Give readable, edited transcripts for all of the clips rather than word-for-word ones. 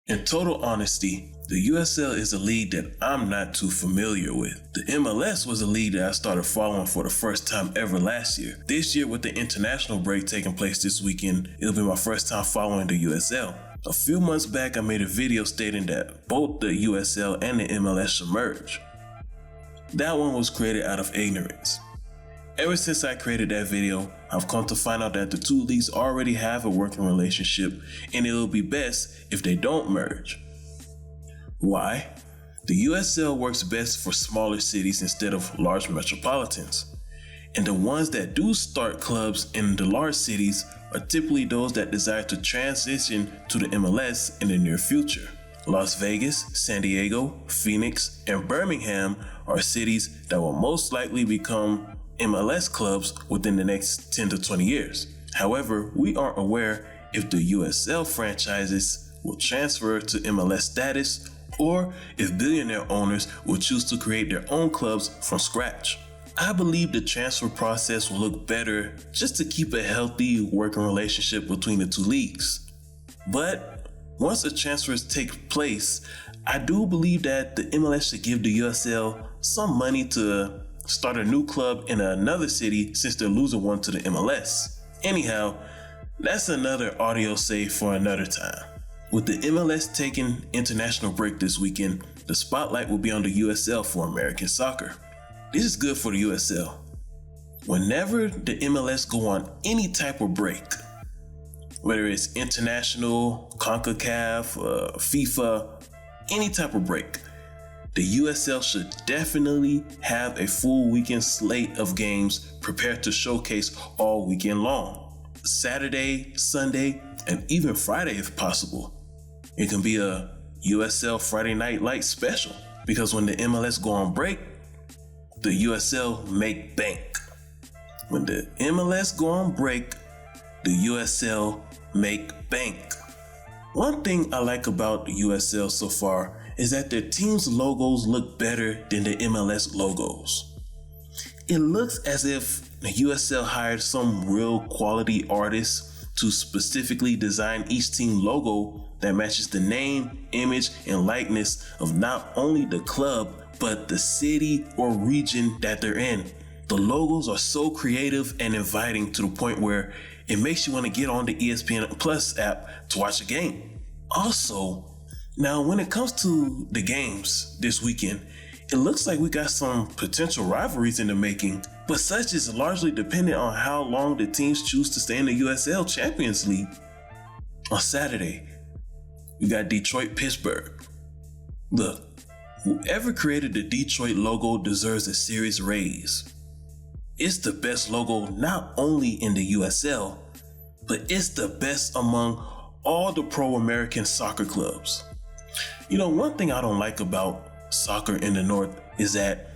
In total honesty, the USL is a league that I'm not too familiar with. The MLS was a league that I started following for the first time ever last year. This year, with the international break taking place this weekend, it'll be my first time following the USL. A few months back, I made a video stating that both the USL and the MLS should merge. That one was created out of ignorance. Ever since I created that video, I've come to find out that the two leagues already have a working relationship, and it'll be best if they don't merge. Why? The USL works best for smaller cities instead of large metropolitans. And the ones that do start clubs in the large cities are typically those that desire to transition to the MLS in the near future. Las Vegas, San Diego, Phoenix, and Birmingham are cities that will most likely become MLS clubs within the next 10 to 20 years. However, we aren't aware if the USL franchises will transfer to MLS status or if billionaire owners will choose to create their own clubs from scratch. I believe the transfer process will look better just to keep a healthy working relationship between the two leagues. But once the transfers take place, I do believe that the MLS should give the USL some money to start a new club in another city since they're losing one to the MLS. Anyhow, that's another audio save for another time. With the MLS taking international break this weekend, the spotlight will be on the USL for American soccer. This is good for the USL. Whenever the MLS go on any type of break, whether it's international, CONCACAF, FIFA, any type of break, the USL should definitely have a full weekend slate of games prepared to showcase all weekend long. Saturday, Sunday, and even Friday if possible. It can be a USL Friday Night Light special because when the MLS go on break, the USL make bank. When the MLS go on break, the USL make bank. One thing I like about the USL so far is that their team's logos look better than the MLS logos. It looks as if the USL hired some real quality artists to specifically design each team logo that matches the name, image, and likeness of not only the club, but the city or region that they're in. The logos are so creative and inviting to the point where it makes you want to get on the ESPN Plus app to watch a game. Also, now when it comes to the games this weekend, it looks like we got some potential rivalries in the making, but such is largely dependent on how long the teams choose to stay in the USL Champions League. On Saturday, we got Detroit-Pittsburgh. Look, whoever created the Detroit logo deserves a serious raise. It's the best logo not only in the USL, but it's the best among all the pro-American soccer clubs. You know, one thing I don't like about soccer in the North is that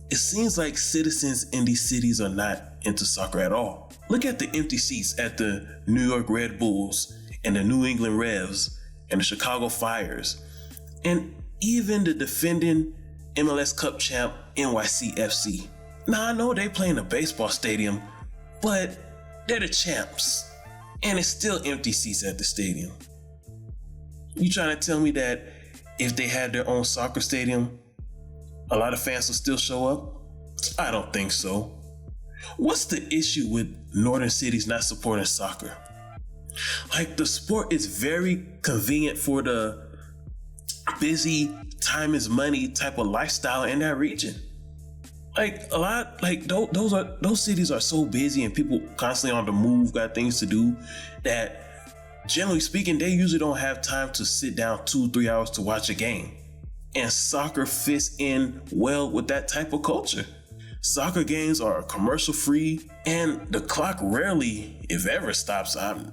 it seems like citizens in these cities are not into soccer at all. Look at the empty seats at the New York Red Bulls and the New England Revs and the Chicago Fires, and even the defending MLS Cup champ NYCFC. Now I know they play in a baseball stadium, but they're the champs, and it's still empty seats at the stadium. You trying to tell me that if they had their own soccer stadium, a lot of fans will still show up? I don't think so. What's the issue with northern cities not supporting soccer? Like, the sport is very convenient for the busy, time is money type of lifestyle in that region. Like, those cities are so busy and people constantly on the move, got things to do, that generally speaking, they usually don't have time to sit down 2-3 hours to watch a game. And soccer fits in well with that type of culture. Soccer games are commercial free and the clock rarely, if ever, stops. I'm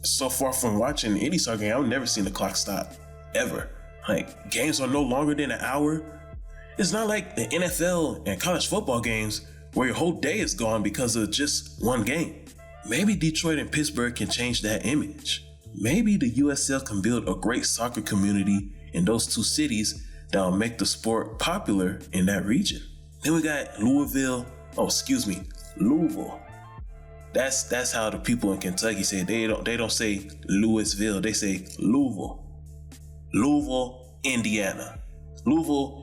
so far from watching any soccer game, I've never seen the clock stop, ever. Like, games are no longer than an hour. It's not like the NFL and college football games where your whole day is gone because of just one game. Maybe Detroit and Pittsburgh can change that image. Maybe the USL can build a great soccer community in those two cities that will make the sport popular in that region. Then we got Louisville. That's how the people in Kentucky say. They don't say Louisville, they say Louisville. Louisville,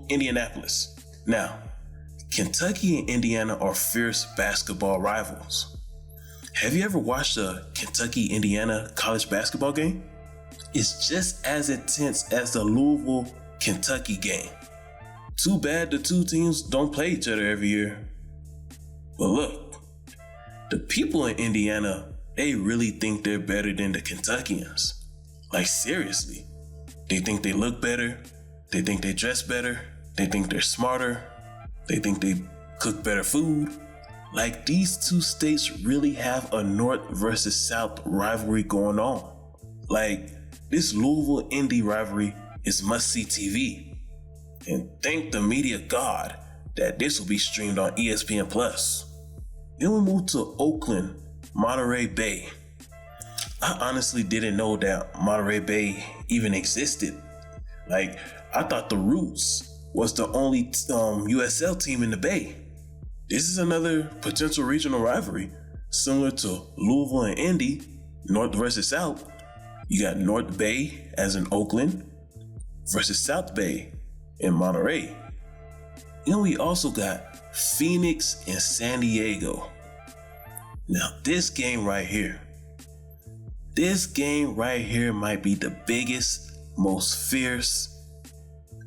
Indianapolis. Now, Kentucky and Indiana are fierce basketball rivals. Have you ever watched a Kentucky-Indiana college basketball game? It's just as intense as the Louisville-Kentucky game. Too bad the two teams don't play each other every year. But look, the people in Indiana, they really think they're better than the Kentuckians. Like seriously. They think they look better. They think they dress better. They think they're smarter. They think they cook better food. Like these two states really have a North versus South rivalry going on. Like this Louisville-Indy rivalry is must-see TV. And thank the media god that this will be streamed on ESPN+. Then we move to Oakland, Monterey Bay. I honestly didn't know that Monterey Bay even existed. Like, I thought the Roots was the only USL team in the Bay. This is another potential regional rivalry, similar to Louisville and Indy, North versus South. You got North Bay as in Oakland versus South Bay in Monterey. Then we also got Phoenix and San Diego. Now this game right here might be the biggest, most fierce,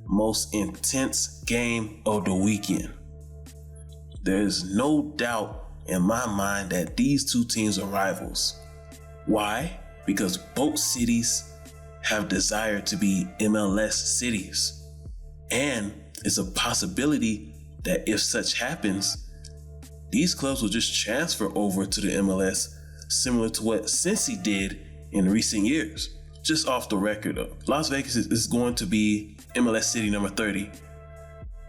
most intense game of the weekend. There's no doubt in my mind that these two teams are rivals. Why? Because both cities have desire to be MLS cities. And it's a possibility that if such happens, these clubs will just transfer over to the MLS, similar to what Cincy did in recent years. Just off the record though, Las Vegas is going to be MLS city number 30.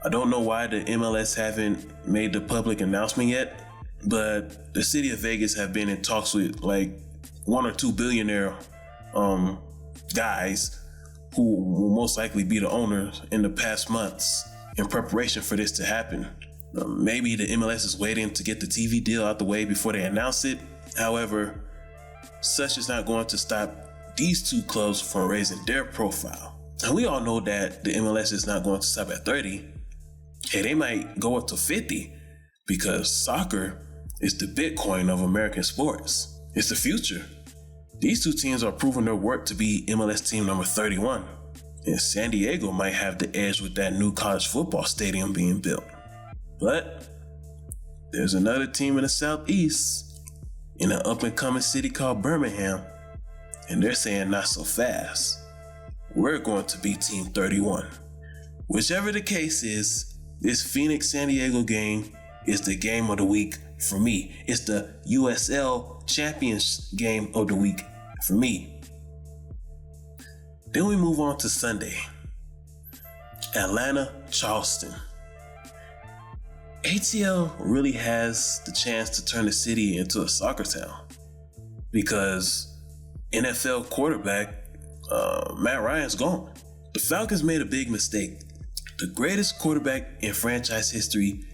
I don't know why the MLS haven't made the public announcement yet, but the city of Vegas have been in talks with like 1 or 2 billionaire guys who will most likely be the owners in the past months in preparation for this to happen. Maybe the MLS is waiting to get the TV deal out the way before they announce it. However, such is not going to stop these two clubs from raising their profile. And we all know that the MLS is not going to stop at 30. Hey, they might go up to 50 because soccer is the Bitcoin of American sports. It's the future. These two teams are proving their work to be MLS team number 31. And San Diego might have the edge with that new college football stadium being built. But there's another team in the Southeast in an up-and-coming city called Birmingham, and they're saying not so fast. We're going to be team 31. Whichever the case is, this Phoenix-San Diego game is the game of the week for me. It's the USL Champions game of the week for me. Then we move on to Sunday. Atlanta, Charleston. ATL really has the chance to turn the city into a soccer town because NFL quarterback Matt Ryan's gone. The Falcons made a big mistake. The greatest quarterback in franchise history,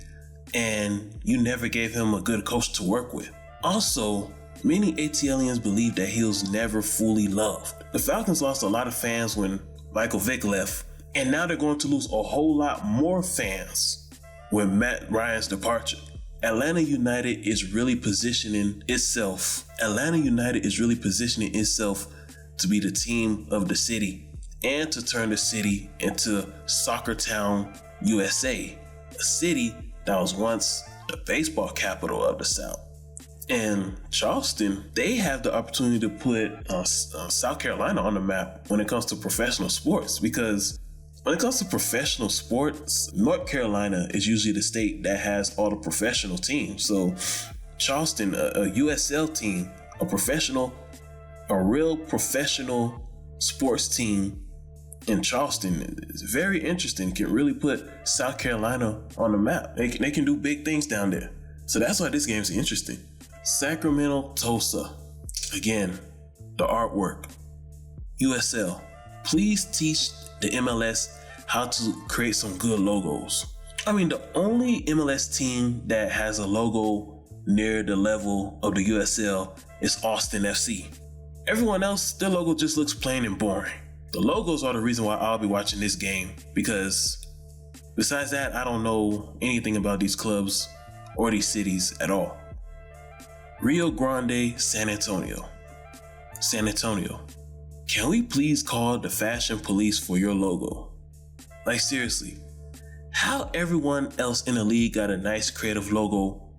and you never gave him a good coach to work with. Also, many ATLians believe that he was never fully loved. The Falcons lost a lot of fans when Michael Vick left, and now they're going to lose a whole lot more fans with Matt Ryan's departure. Atlanta United is really positioning itself to be the team of the city and to turn the city into Soccer Town, USA, a city that was once the baseball capital of the South. And Charleston, they have the opportunity to put South Carolina on the map when it comes to professional sports, because when it comes to professional sports, North Carolina is usually the state that has all the professional teams. So Charleston, a USL team, a real professional sports team in Charleston is very interesting, can really put South Carolina on the map. They can do big things down there. So that's why this game is interesting. Sacramento, Tulsa. Again, the artwork. USL. Please teach the MLS how to create some good logos. I mean, the only MLS team that has a logo near the level of the USL is Austin FC. Everyone else, their logo just looks plain and boring. The logos are the reason why I'll be watching this game, because besides that, I don't know anything about these clubs or these cities at all. Rio Grande, San Antonio. San Antonio, can we please call the fashion police for your logo? Like seriously, how everyone else in the league got a nice creative logo,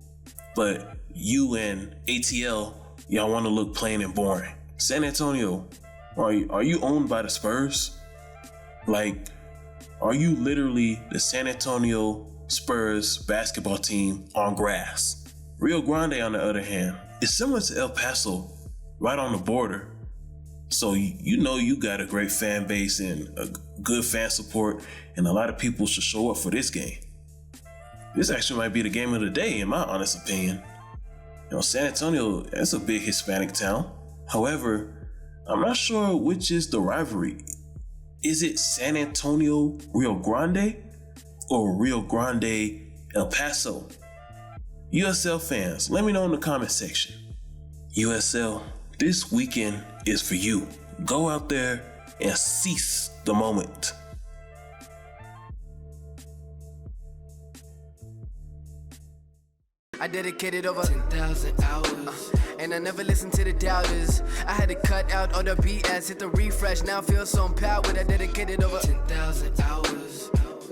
but you and ATL, y'all want to look plain and boring? San Antonio, are you owned by the Spurs? Like, are you literally the San Antonio Spurs basketball team on grass? Rio Grande, on the other hand, is similar to El Paso, right on the border. So you know you got a great fan base and a good fan support, and a lot of people should show up for this game. This actually might be the game of the day, in my honest opinion. You know, San Antonio, that's a big Hispanic town. However, I'm not sure which is the rivalry. Is it San Antonio Rio Grande or Rio Grande El Paso? USL fans, let me know in the comment section. USL, this weekend is for you. Go out there and seize the moment. I dedicated over 10,000 hours, and I never listened to the doubters. I had to cut out all the BS, hit the refresh, now I feel so empowered. I dedicated over 10,000 hours,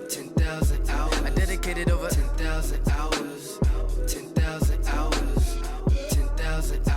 10,000 hours. I dedicated over 10,000 hours.